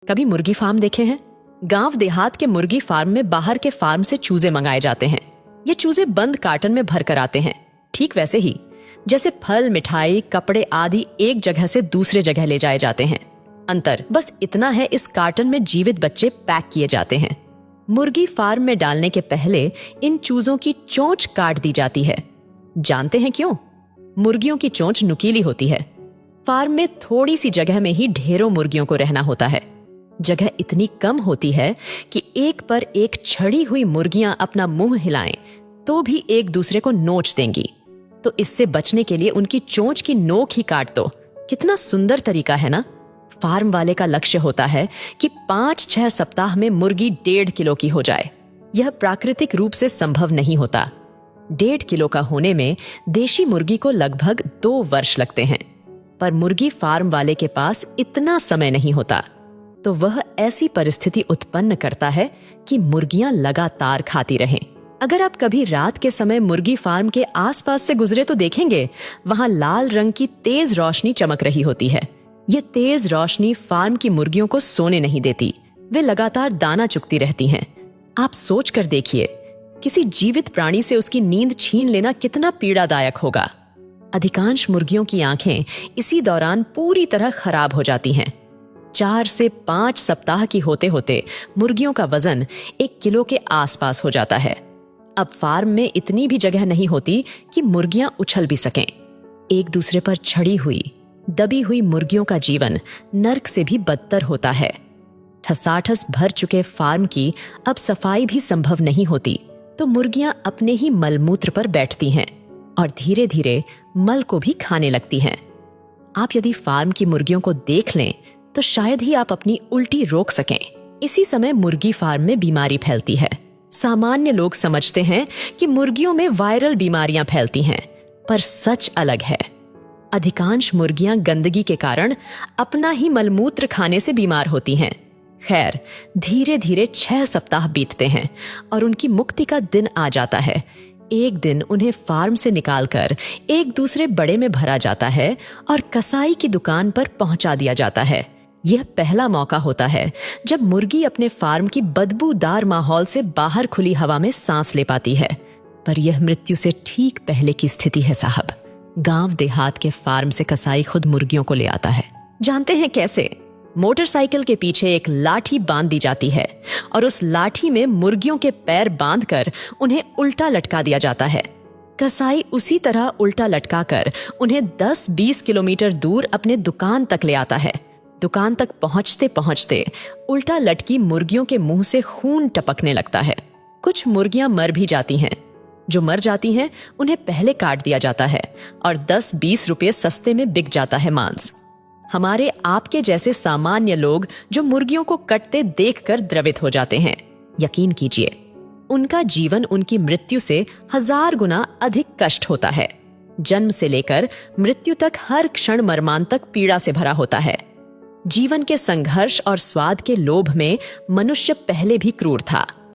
कभी मुर्गी फार्म देखे हैं? गांव देहात के मुर्गी फार्म में बाहर के फार्म से चूजे मंगाए जाते हैं। ये चूजे बंद कार्टन में भर कर आते हैं, ठीक वैसे ही जैसे फल, मिठाई, कपड़े आदि एक जगह से दूसरे जगह ले जाए जाते हैं। अंतर बस इतना है, इस कार्टन में जीवित बच्चे पैक किए जाते हैं। मुर्गी फार्म में डालने के पहले इन चूजों की चोंच काट दी जाती है। जानते हैं क्यों? मुर्गियों की चोंच नुकीली होती है। फार्म में थोड़ी सी जगह में ही ढेरों मुर्गियों को रहना होता है। जगह इतनी कम होती है कि एक पर एक छड़ी हुई मुर्गियां अपना मुंह हिलाएं तो भी एक दूसरे को नोच देंगी। तो इससे बचने के लिए उनकी चोंच की नोक ही काट दो। कितना सुंदर तरीका है ना? फार्म वाले का लक्ष्य होता है कि 5-6 सप्ताह में मुर्गी 1.5 किलो की हो जाए। यह प्राकृतिक रूप से संभव नहीं होता। 1.5 किलो का होने में देशी मुर्गी को लगभग 2 वर्ष लगते हैं। पर मुर्गी फार्म वाले के पास इतना समय नहीं होता, तो वह ऐसी परिस्थिति उत्पन्न करता है कि मुर्गियां लगातार खाती रहें। अगर आप कभी रात के समय मुर्गी फार्म के आसपास से गुजरे तो देखेंगे वहां लाल रंग की तेज रोशनी चमक रही होती है। यह तेज रोशनी फार्म की मुर्गियों को सोने नहीं देती। वे लगातार दाना चुगती रहती हैं। आप सोच कर देखिए, किसी जीवित प्राणी से उसकी नींद छीन लेना कितना पीड़ादायक होगा। अधिकांश मुर्गियों की आंखें इसी दौरान पूरी तरह खराब हो जाती हैं। 4 से 5 सप्ताह की होते होते मुर्गियों का वजन 1 किलो के आसपास हो जाता है। अब फार्म में इतनी भी जगह नहीं होती कि मुर्गियां उछल भी सकें। एक दूसरे पर छड़ी हुई, दबी हुई मुर्गियों का जीवन नर्क से भी बदतर होता है। ठसाठस भर चुके फार्म की अब सफाई भी संभव नहीं होती, तो मुर्गियां अपने ही मलमूत्र पर बैठती हैं और धीरे धीरे मल को भी खाने लगती हैं। आप यदि फार्म की मुर्गियों को देख लें तो शायद ही आप अपनी उल्टी रोक सकें। इसी समय मुर्गी फार्म में बीमारी फैलती है। सामान्य लोग समझते हैं कि मुर्गियों में वायरल बीमारियां फैलती हैं, पर सच अलग है। अधिकांश मुर्गियां गंदगी के कारण अपना ही मलमूत्र खाने से बीमार होती हैं। खैर, धीरे धीरे 6 सप्ताह बीतते हैं और उनकी मुक्ति का दिन आ जाता है। एक दिन उन्हें फार्म से निकालकर एक दूसरे बड़े में भरा जाता है और कसाई की दुकान पर पहुंचा दिया जाता है। यह पहला मौका होता है जब मुर्गी अपने फार्म की बदबूदार माहौल से बाहर खुली हवा में सांस ले पाती है। पर यह मृत्यु से ठीक पहले की स्थिति है साहब। गांव देहात के फार्म से कसाई खुद मुर्गियों को ले आता है। जानते हैं कैसे? मोटरसाइकिल के पीछे एक लाठी बांध दी जाती है और उस लाठी में मुर्गियों के पैर बांधकर उन्हें उल्टा लटका दिया जाता है। कसाई उसी तरह उल्टा लटकाकर उन्हें 10-20 किलोमीटर दूर अपने दुकान तक ले आता है। दुकान तक पहुंचते पहुंचते उल्टा लटकी मुर्गियों के मुंह से खून टपकने लगता है। कुछ मुर्गियां मर भी जाती हैं। जो मर जाती हैं उन्हें पहले काट दिया जाता है और 10-20 रुपये सस्ते में बिक जाता है मांस। हमारे आपके जैसे सामान्य लोग जो मुर्गियों को कटते देखकर द्रवित हो जाते हैं, यकीन कीजिए उनका जीवन उनकी मृत्यु से 1000 गुना अधिक कष्ट होता है। जन्म से लेकर मृत्यु तक हर क्षण मर्मांतक पीड़ा से भरा होता है। जीवन के संघर्ष और स्वाद के लोभ में मनुष्य पहले भी क्रूर था,